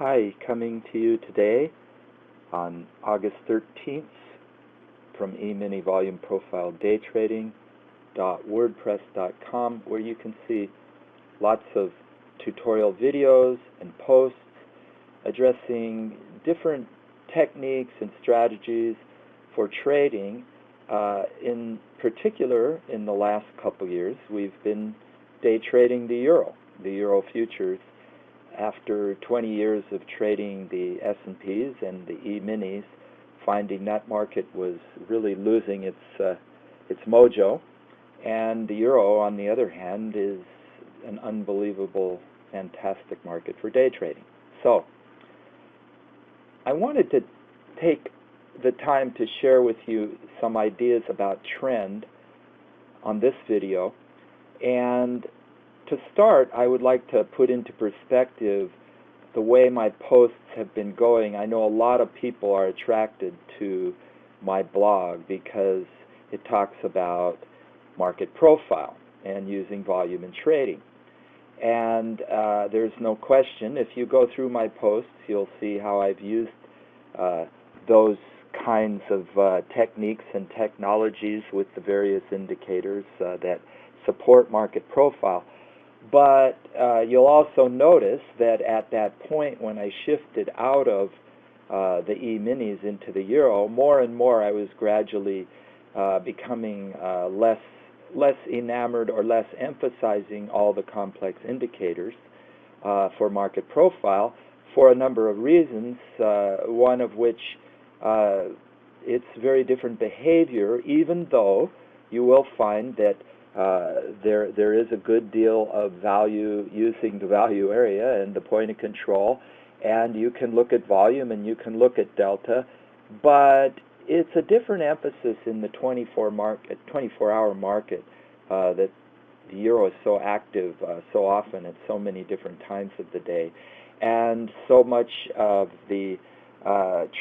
Hi, coming to you today on August 13th from E-mini Volume Profile Day Trading.wordpress.com, where you can see lots of tutorial videos and posts addressing different techniques and strategies for trading. In particular, in the last couple years, we've been day trading the Euro futures. After 20 years of trading the S&Ps and the E-minis, finding that market was really losing its mojo, and the Euro, on the other hand, is an unbelievable, fantastic market for day trading. So, I wanted to take the time to share with you some ideas about trend on this video, and to start, I would like to put into perspective the way my posts have been going. I know a lot of people are attracted to my blog because it talks about market profile and using volume in trading. And there's no question, if you go through my posts, you'll see how I've used those kinds of techniques and technologies with the various indicators that support market profile. But you'll also notice that at that point when I shifted out of the E-minis into the Euro, more and more I was gradually becoming less enamored or less emphasizing all the complex indicators for market profile for a number of reasons, one of which it's very different behavior, even though you will find that there is a good deal of value using the value area and the point of control, and you can look at volume and you can look at delta, but it's a different emphasis in the 24-hour market that the Euro is so active so often at so many different times of the day, and so much of the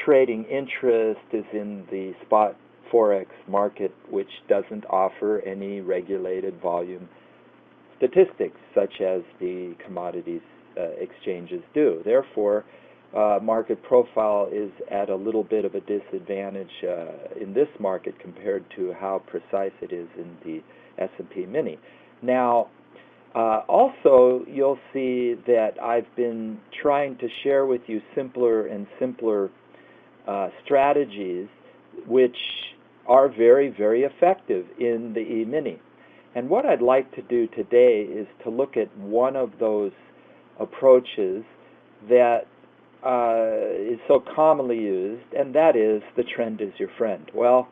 trading interest is in the spot Forex market, which doesn't offer any regulated volume statistics such as the commodities exchanges do. Therefore, market profile is at a little bit of a disadvantage in this market compared to how precise it is in the S&P Mini. Now, also, you'll see that I've been trying to share with you simpler and simpler strategies which are very, very effective in the E-mini. And what I'd like to do today is to look at one of those approaches that is so commonly used, and that is the trend is your friend. Well,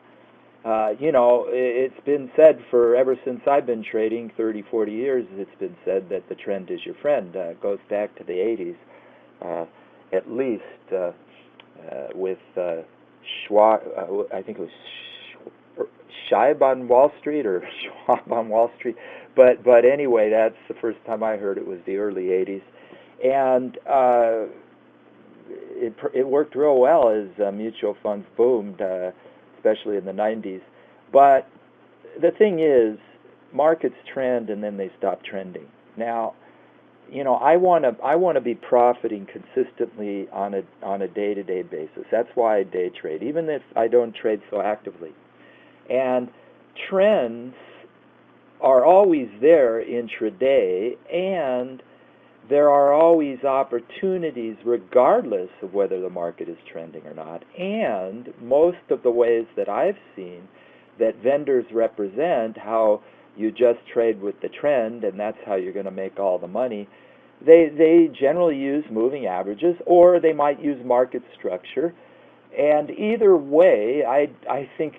it's been said ever since I've been trading 30, 40 years, it's been said that the trend is your friend. It goes back to the 80s, at least, with Schwab, I think it was Scheib on Wall Street or Schwab on Wall Street, but anyway, that's the first time I heard it was the early 80s, and it worked real well as mutual funds boomed, especially in the 90s. But the thing is, markets trend and then they stop trending. Now, I want to be profiting consistently on a day-to-day basis. That's why I day trade, even if I don't trade so actively. And trends are always there intraday, and there are always opportunities regardless of whether the market is trending or not. And most of the ways that I've seen that vendors represent how you just trade with the trend and that's how you're going to make all the money, they generally use moving averages, or they might use market structure. And either way, I think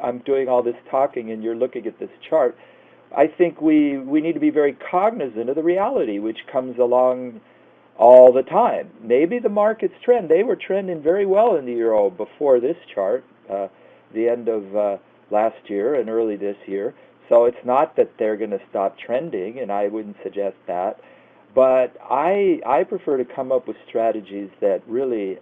I'm doing all this talking and you're looking at this chart. I think we need to be very cognizant of the reality which comes along all the time. Maybe the markets trend. They were trending very well in the Euro before this chart, the end of last year and early this year. So it's not that they're going to stop trending, and I wouldn't suggest that. But I prefer to come up with strategies that really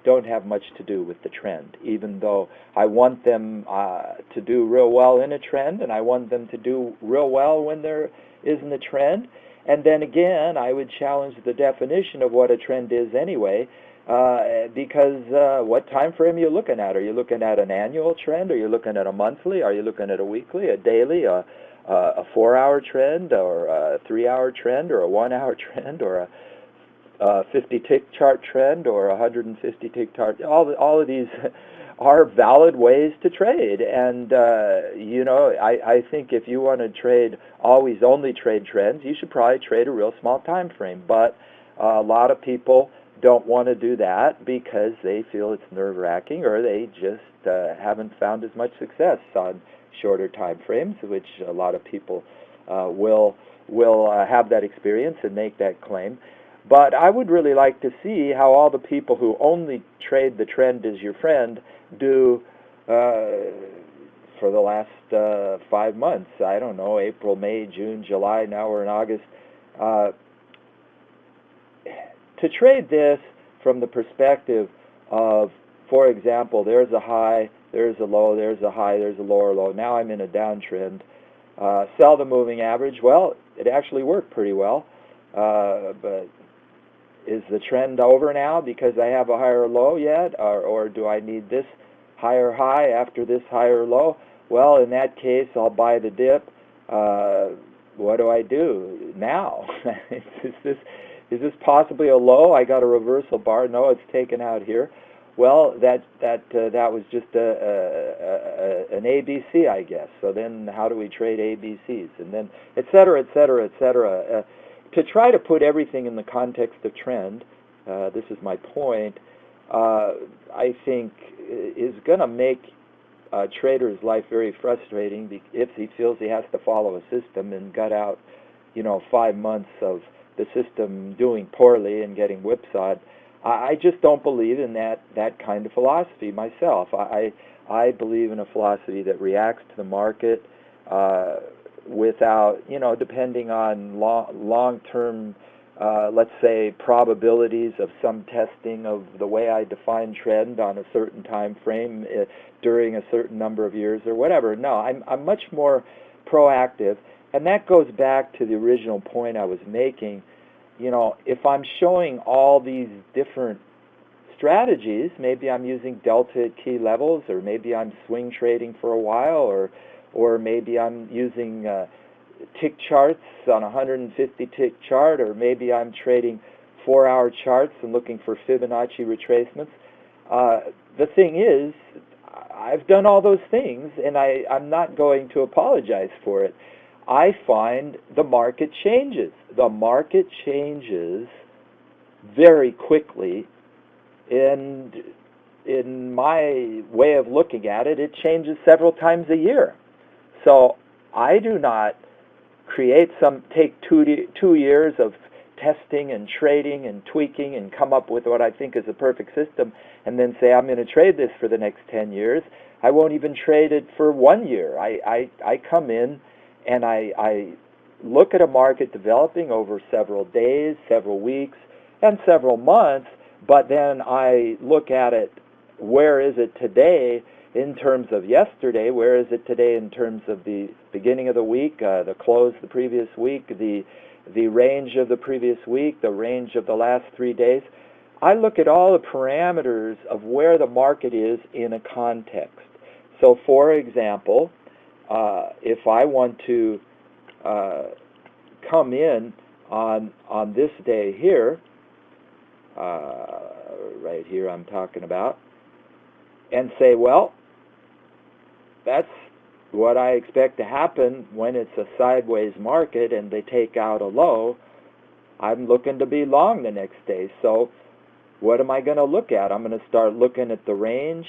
don't have much to do with the trend, even though I want them to do real well in a trend, and I want them to do real well when there isn't a trend. And then again, I would challenge the definition of what a trend is anyway, because what time frame are you looking at? Are you looking at an annual trend? Are you looking at a monthly? Are you looking at a weekly, a daily, a 4-hour trend, or a 3-hour trend, or a 1-hour trend, or a 50 tick chart trend, or a 150 tick chart? All of these are valid ways to trade, and I think if you want to trade, always only trade trends, you should probably trade a real small time frame. But a lot of people don't want to do that because they feel it's nerve-wracking, or they just haven't found as much success on shorter time frames, which a lot of people will have that experience and make that claim. But I would really like to see how all the people who only trade the trend as your friend do for the last 5 months. I don't know, April, May, June, July, now we're in August. To trade this from the perspective of, for example, there's a high, there's a low, there's a high, there's a lower low. Now I'm in a downtrend. Sell the moving average. Well, it actually worked pretty well. But is the trend over now because I have a higher low yet? Or do I need this higher high after this higher low? Well, in that case, I'll buy the dip. What do I do now? Is this possibly a low? I got a reversal bar. No, it's taken out here. Well, that was just an ABC, I guess. So then, how do we trade ABCs? And then, et cetera, et cetera, et cetera. To try to put everything in the context of trend, this is my point, I think is going to make a trader's life very frustrating if he feels he has to follow a system and gut out, 5 months of the system doing poorly and getting whipsawed. I just don't believe in that kind of philosophy myself. I believe in a philosophy that reacts to the market without, depending on long-term, let's say, probabilities of some testing of the way I define trend on a certain time frame during a certain number of years or whatever. No, I'm much more proactive. And that goes back to the original point I was making. If I'm showing all these different strategies, maybe I'm using delta at key levels, or maybe I'm swing trading for a while, or maybe I'm using tick charts on a 150 tick chart, or maybe I'm trading 4-hour charts and looking for Fibonacci retracements. The thing is, I've done all those things, and I'm not going to apologize for it. I find the market changes. The market changes very quickly. And in my way of looking at it, it changes several times a year. So I do not take 2 years of testing and trading and tweaking and come up with what I think is a perfect system and then say I'm going to trade this for the next 10 years. I won't even trade it for 1 year. I come in and I look at a market developing over several days, several weeks, and several months, but then I look at it, where is it today in terms of yesterday, where is it today in terms of the beginning of the week, the close the previous week, the range of the previous week, the range of the last 3 days. I look at all the parameters of where the market is in a context. So, for example, if I want to come in on this day here, right here I'm talking about, and say, well, that's what I expect to happen when it's a sideways market and they take out a low, I'm looking to be long the next day. So what am I going to look at? I'm going to start looking at the range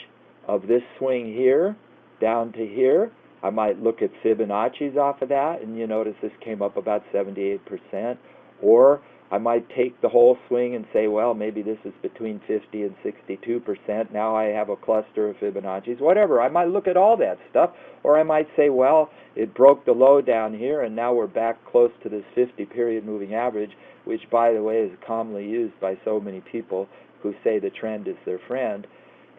of this swing here down to here. I might look at Fibonacci's off of that, and you notice this came up about 78%. Or I might take the whole swing and say, well, maybe this is between 50 and 62%. Now I have a cluster of Fibonacci's, whatever. I might look at all that stuff. Or I might say, well, it broke the low down here, and now we're back close to this 50-period moving average, which, by the way, is commonly used by so many people who say the trend is their friend.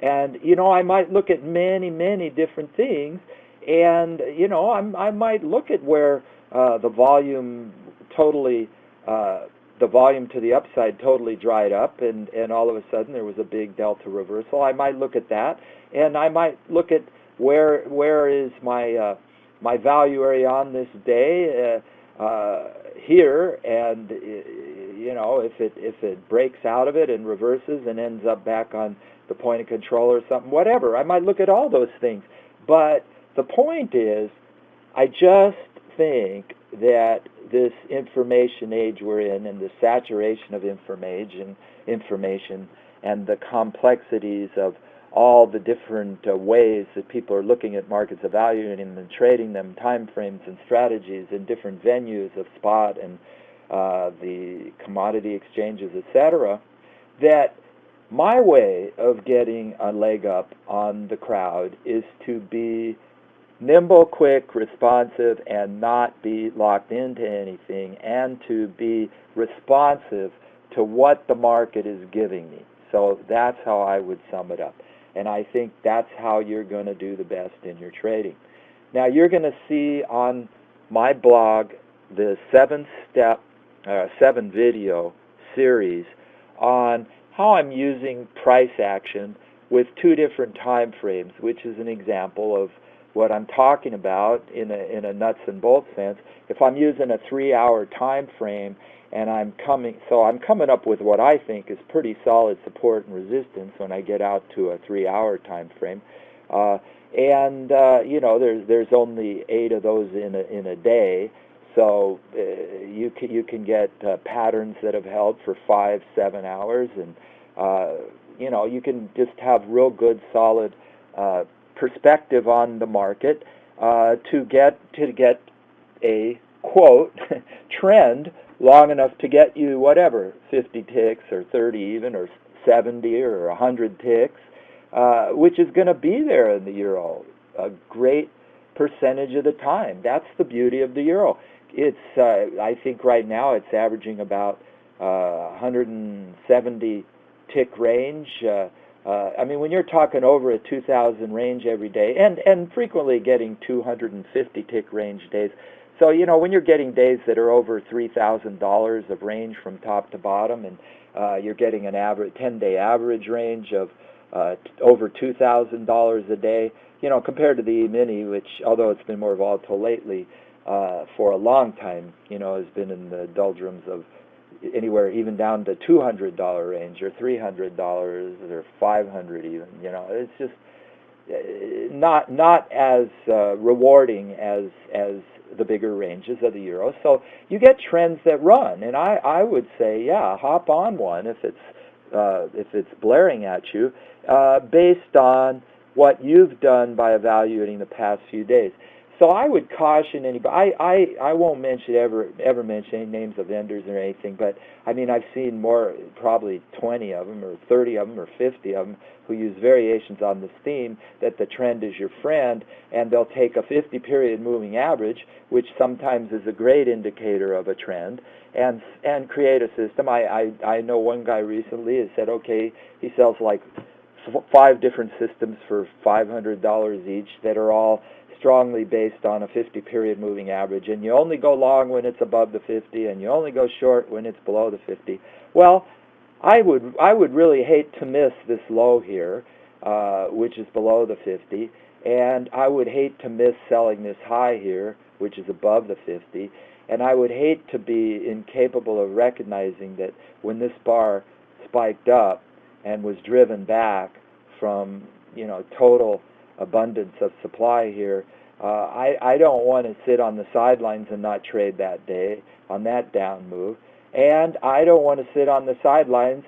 And, I might look at many, many different things. And, I might look at where the volume totally the volume to the upside totally dried up, and all of a sudden there was a big delta reversal. I might look at that, and I might look at where is my value area on this day here, and if it breaks out of it and reverses and ends up back on the point of control or something, whatever. I might look at all those things, but the point is, I just think that this information age we're in, and the saturation of information and the complexities of all the different ways that people are looking at markets, evaluating them and trading them, time frames and strategies in different venues of spot and the commodity exchanges, etc., that my way of getting a leg up on the crowd is to be nimble, quick, responsive, and not be locked into anything, and to be responsive to what the market is giving me. So that's how I would sum it up. And I think that's how you're going to do the best in your trading. Now, you're going to see on my blog the 7-video series on how I'm using price action with two different time frames, which is an example of what I'm talking about in a nuts and bolts sense. If I'm using a 3-hour time frame, and I'm coming up with what I think is pretty solid support and resistance when I get out to a 3-hour time frame, there's only 8 of those in a day, so you can get patterns that have held for 5-7 hours, and you can just have real good solid perspective on the market to get a quote trend long enough to get you whatever 50 ticks or 30 even or 70 or 100 ticks, which is going to be there in the euro a great percentage of the time. That's the beauty of the euro. It's I think right now it's averaging about 170 tick range. When you're talking over a 2,000 range every day, and frequently getting 250 tick range days. So, when you're getting days that are over $3,000 of range from top to bottom, and you're getting an average 10-day average range of over $2,000 a day, compared to the E-mini, which, although it's been more volatile lately, for a long time, has been in the doldrums of anywhere even down to $200 range or $300 or $500 even. It's just not as rewarding as the bigger ranges of the euro. So you get trends that run, and I would say, yeah, hop on one if it's blaring at you, based on what you've done by evaluating the past few days. So I would caution anybody. I won't ever mention any names of vendors or anything, but I've seen more, probably 20 of them or 30 of them or 50 of them who use variations on this theme that the trend is your friend, and they'll take a 50-period moving average, which sometimes is a great indicator of a trend, and create a system. I know one guy recently has said, okay, he sells like 5 different systems for $500 each that are all strongly based on a 50-period moving average, and you only go long when it's above the 50, and you only go short when it's below the 50. Well, I would really hate to miss this low here, which is below the 50, and I would hate to miss selling this high here, which is above the 50, and I would hate to be incapable of recognizing that when this bar spiked up and was driven back from total abundance of supply here, I don't want to sit on the sidelines and not trade that day on that down move, and I don't want to sit on the sidelines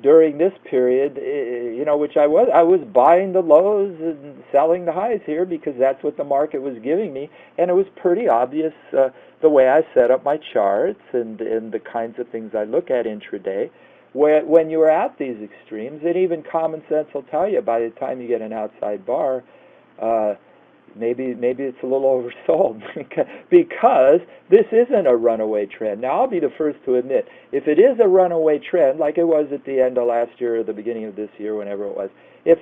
during this period, which I was buying the lows and selling the highs here because that's what the market was giving me, and it was pretty obvious the way I set up my charts and the kinds of things I look at intraday. When you are at these extremes, and even common sense will tell you by the time you get an outside bar, maybe it's a little oversold because this isn't a runaway trend. Now, I'll be the first to admit, if it is a runaway trend, like it was at the end of last year or the beginning of this year, whenever it was, if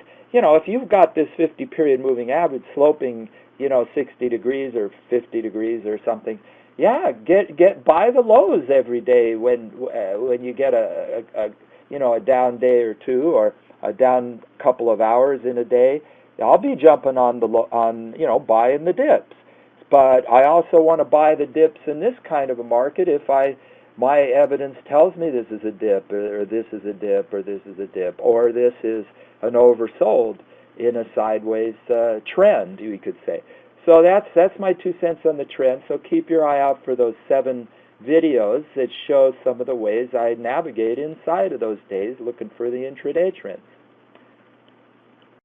you've got this 50-period moving average sloping, 60 degrees or 50 degrees or something, Yeah, get buy the lows every day when you get a a down day or two, or a down couple of hours in a day. I'll be jumping on buying the dips, but I also want to buy the dips in this kind of a market if my evidence tells me this is a dip, or this is a dip, or this is a dip, or this is an oversold in a sideways trend, we could say. So that's my 2 cents on the trend. So keep your eye out for those 7 videos that show some of the ways I navigate inside of those days looking for the intraday trend.